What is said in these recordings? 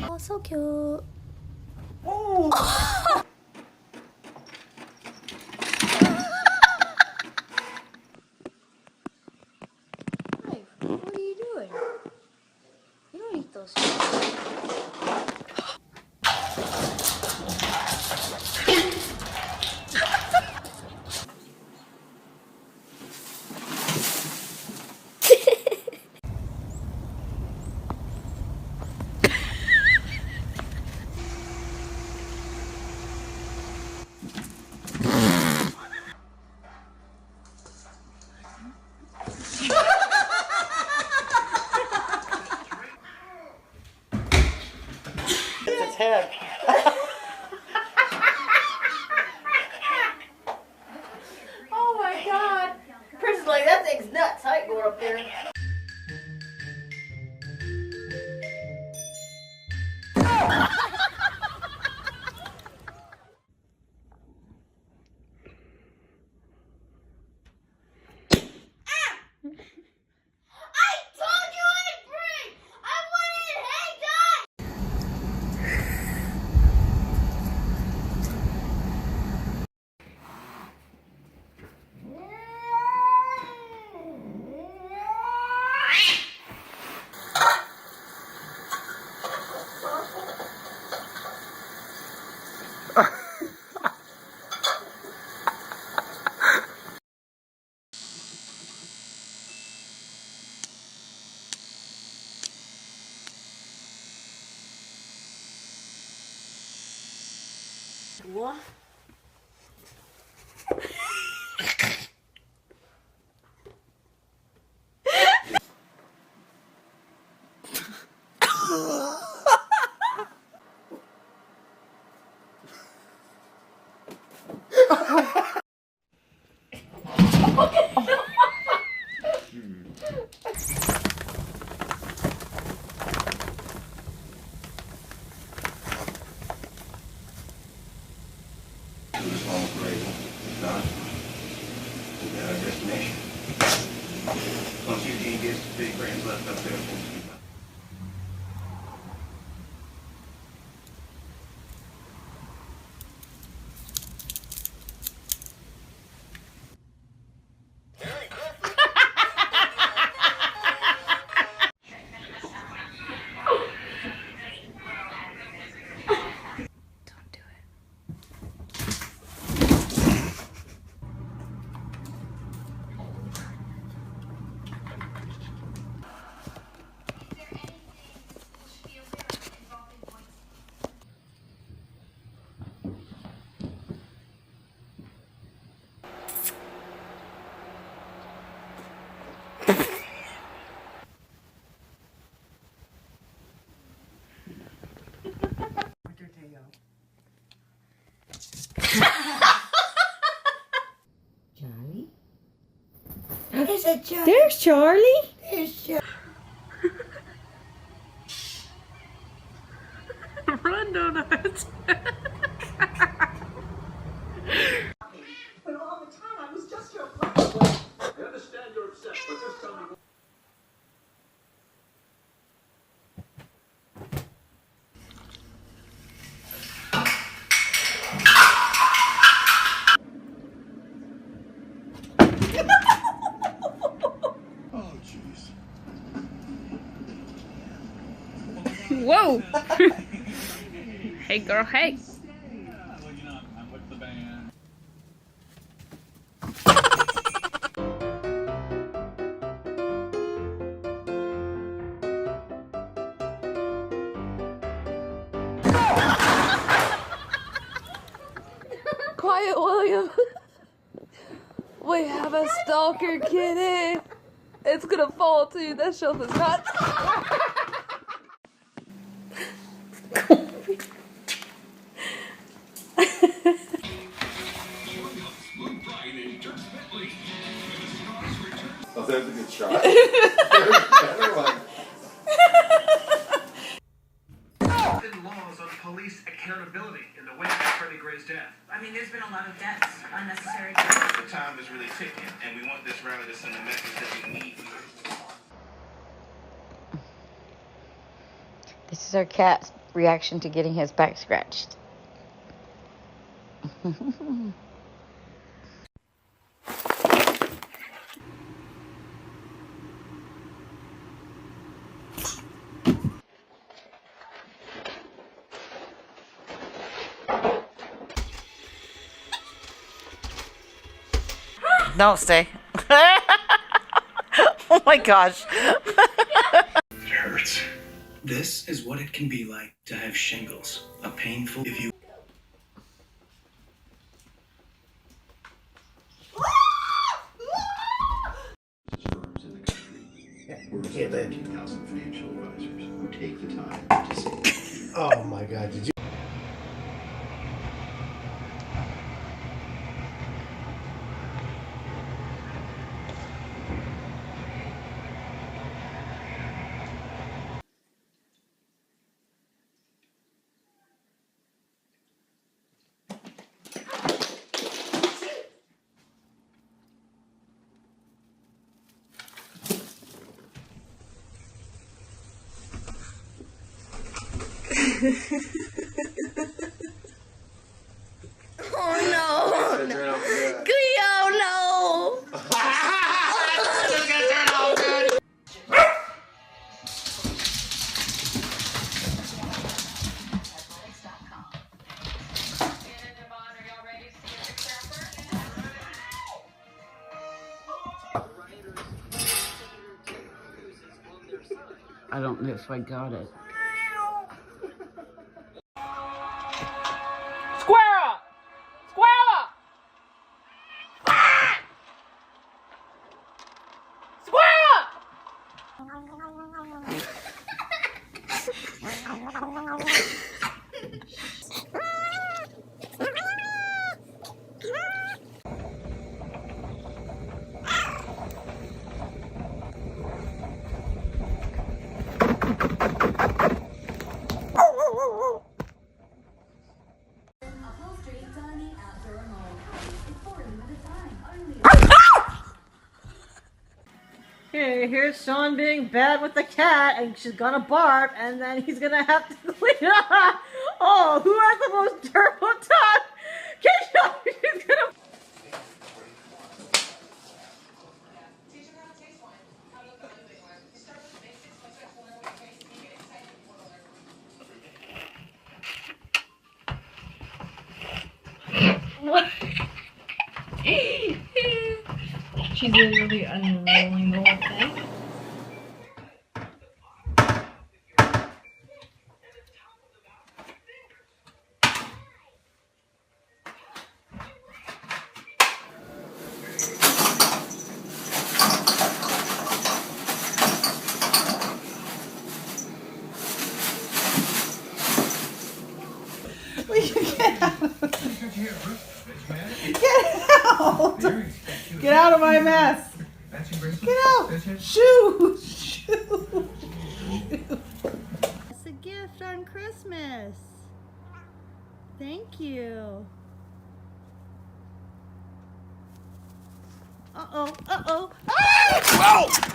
Oh, so cute. Oh. What are you doing? You don't eat those. It's its head. Oh my god. Chris is like, that thing's nuts. I ain't going up there. What? Destination. Once Eugene gets the big brands left up there, we'll keep up. Don't do it. Charlie? I said Charlie. There's Charlie. There's Charlie. Run, donuts. Oh, jeez. Whoa. Hey, girl. Hey. Well, you know, I'm with the band. Quiet, William. We have a stalker kitty. It's gonna fall too. That shelf is not. Oh, there's a good shot. Better one. Laws on police accountability in the wake of Freddie Gray's death. I mean, there's been a lot of deaths, unnecessary deaths. The time is really ticking, and we want this rally to send a message that we need. This is our cat's reaction to getting his back scratched. No, stay. Oh my gosh. It hurts. This is what it can be like to have shingles. A painful if you Firms in the country. We're 15,000 financial advisors who take the time to say. Oh my God! Did you? Oh no! Cleo, no! I don't know if I got it. Squirrel! Squirrel! Ah! Okay, here's Sean being bad with the cat, and she's gonna bark, and then he's gonna have to clean it up. Oh, who has the most terrible tongue? Sean, she's gonna. What? She's literally unrolling the whole thing. Get out of my mess! Get out! Shoo! Shoo! It's a gift on Christmas. Thank you. Uh-oh, uh-oh. Ah! Whoa!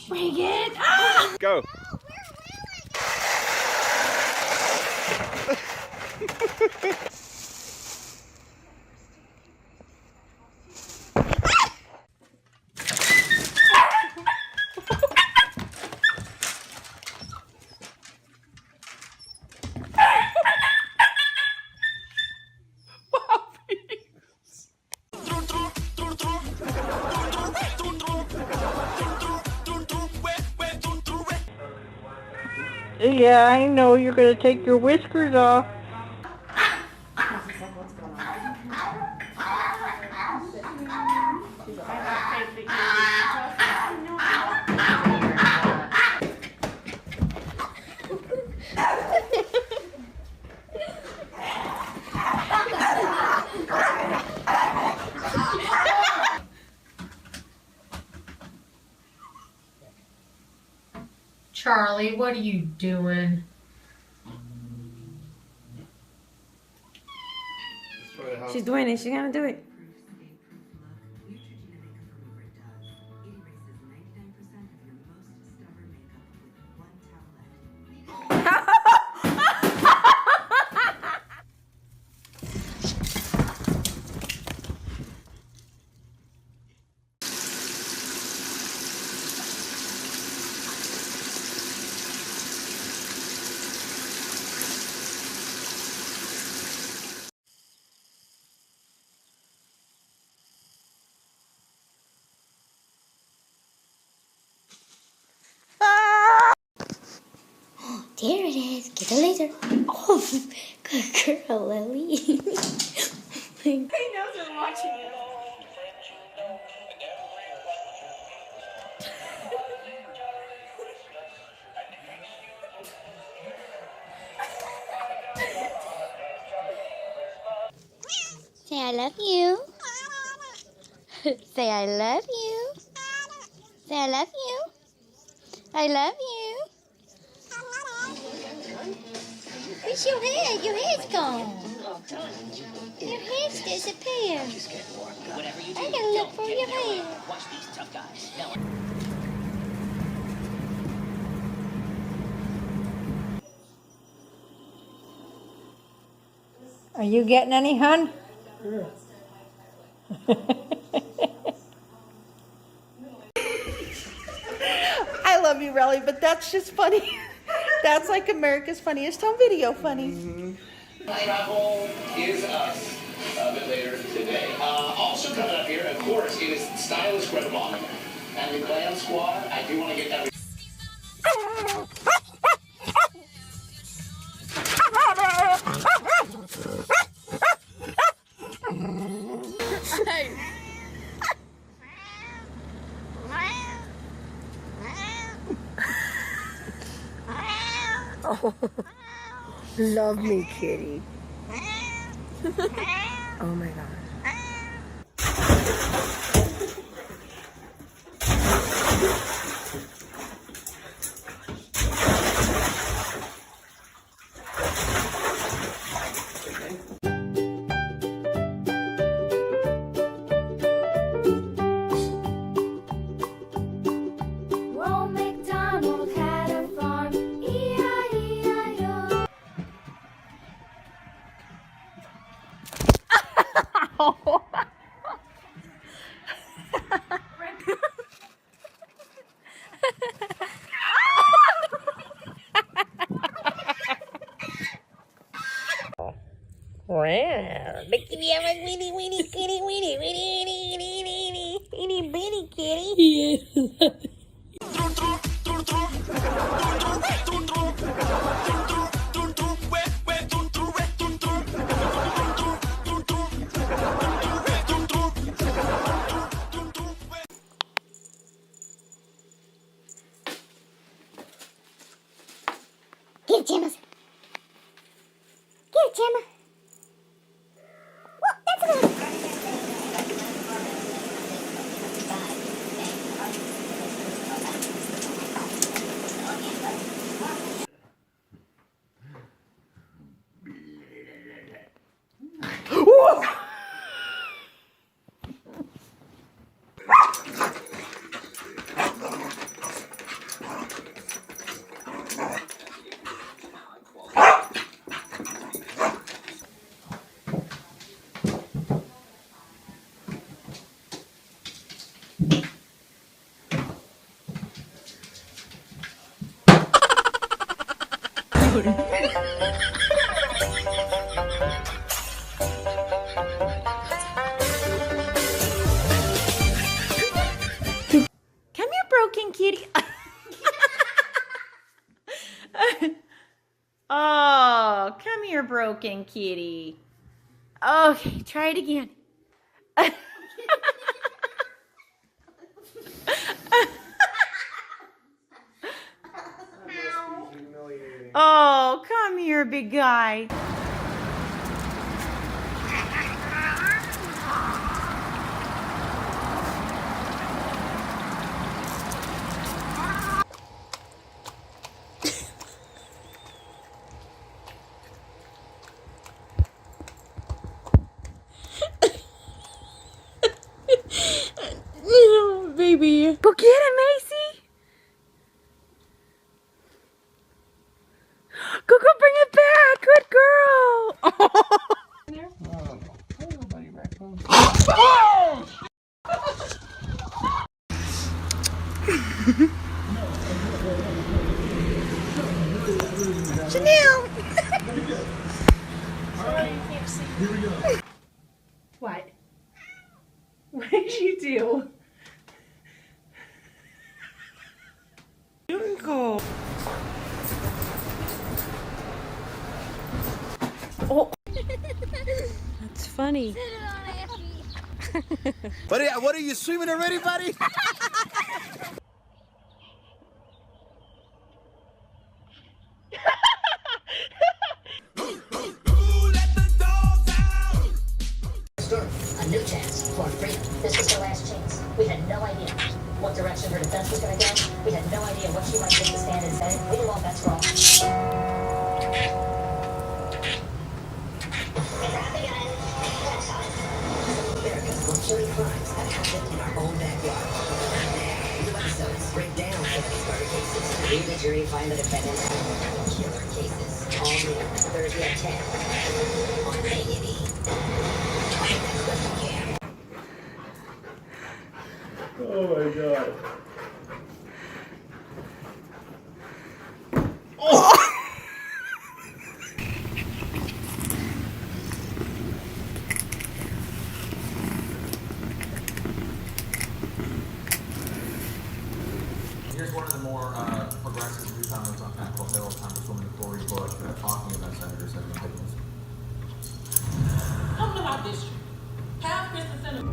Reagan! Ah! Go. Yeah, I know you're gonna take your whiskers off. Charlie, what are you doing? She's doing it. She's gonna do it. There it is. Get the laser. Oh, good girl, Lily. He knows we're watching it. Say I love you. Say I love you. Say I love you. I love you. Where's your head? Your head's gone. Your head's disappeared. I gotta look for your head. Are you getting any, hun? I love you, Relly, but that's just funny. That's like America's Funniest Home Video funny. Travel is us a bit later today. Also coming up here, of course, it is Stylist Grandma. And the Glam Squad, I do want to get that. Oh, love me, kitty. Oh my God. Ronald McDonald had a farm, E-I-E-I-O. Get it, Gemma. Get it, Gemma. Well, that's a little... Come here, broken kitty. Oh, come here, broken kitty. Okay, try it again. Oh, come here, big guy. Go get it, Macy. Go bring it back. Good girl. Chanel! What? What did you do? Uncle. Oh. That's funny. What are you swimming already, buddy? A new chance for freedom. This was her last chance. We had no idea what direction her defense was going to go. We had no idea what she might take to stand and say. We knew all bets were off. America's luxury crimes have happened in our own backyard. Now, new episodes break down these murder cases. We, the jury, find the defendants killer cases. All new Thursday at 10 on A&E. Oh my god. Here's one of the more progressive news comments on Capitol Hill, Congresswoman Cory Bush, talking about Senator Seven Higgins. Come to my district. Have Kristen Center.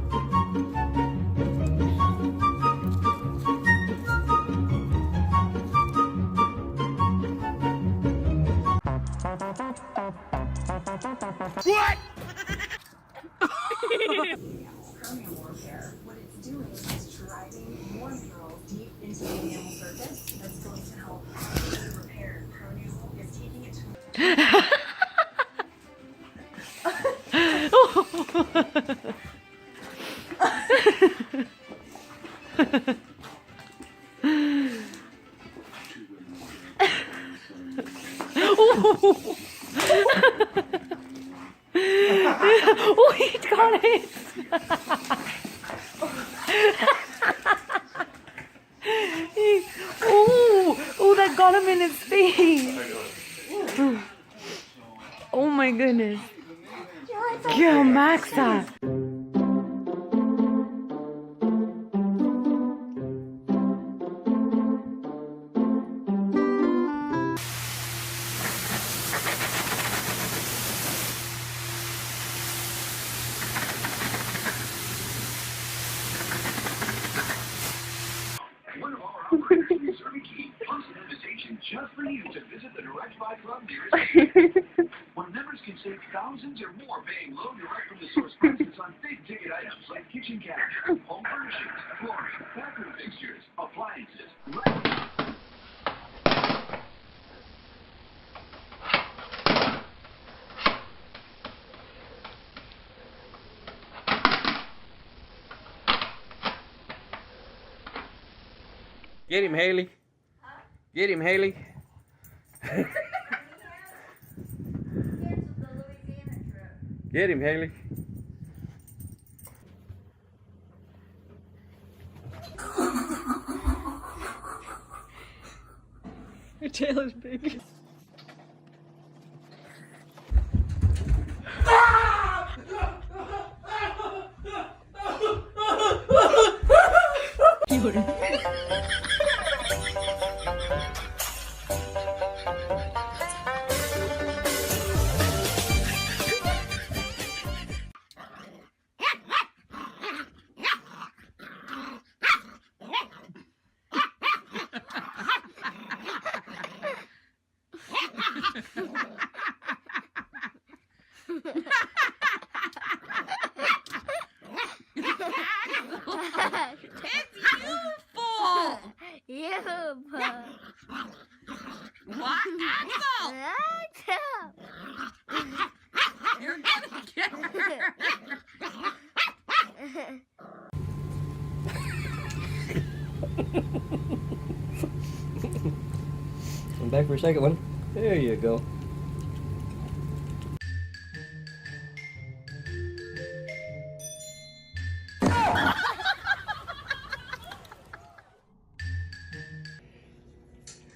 What? Chromium warfare. What it's doing is driving more minerals deep into the animal surface. That's going to help repair chromium. It's taking it to Oh, he got it. Oh, that got him in his face. Oh my goodness. Girl, Maxa. Just for you to visit the Direct Buy Club nearest you. Where members can save thousands or more paying low direct from the source prices on big ticket items like kitchen cabinets, home furnishings, flooring, bathroom fixtures, appliances. Get him, Haley. Get him, Haley. Get him, Haley. Your tail is big. What? Axel! You're gonna get her. back for a second one. There you go.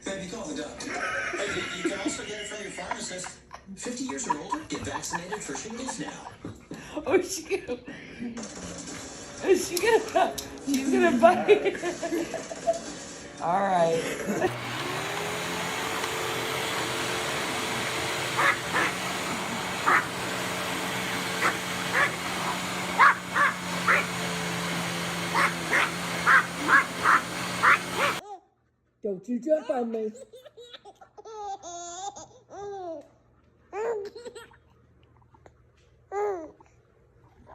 Baby, call the doctor. Hey, you can also get it from your pharmacist. 50 years or older, get vaccinated for shingles now. Oh, she's gonna bite. All right. Don't you jump on me.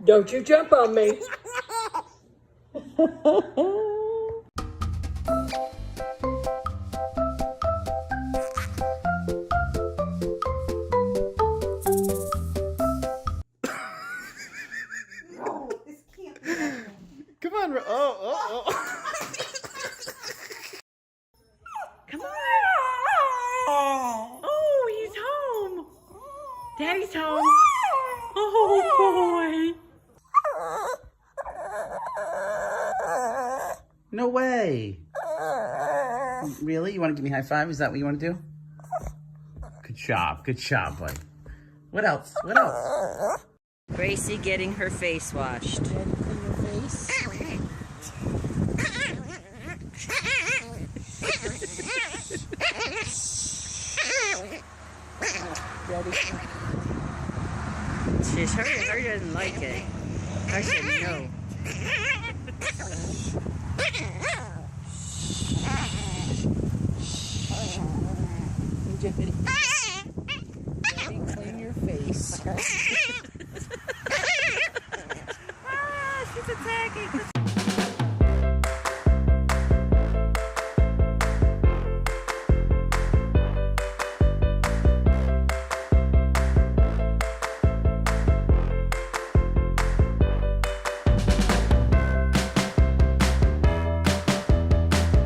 Don't you jump on me. Come on, oh. Come on. Oh, he's home. Daddy's home. Oh, boy. No way. Really? You want to give me a high five? Is that what you want to do? Good job, buddy. What else? What else? Gracie getting her face washed. She's her doesn't like it. I said no. Clean your face.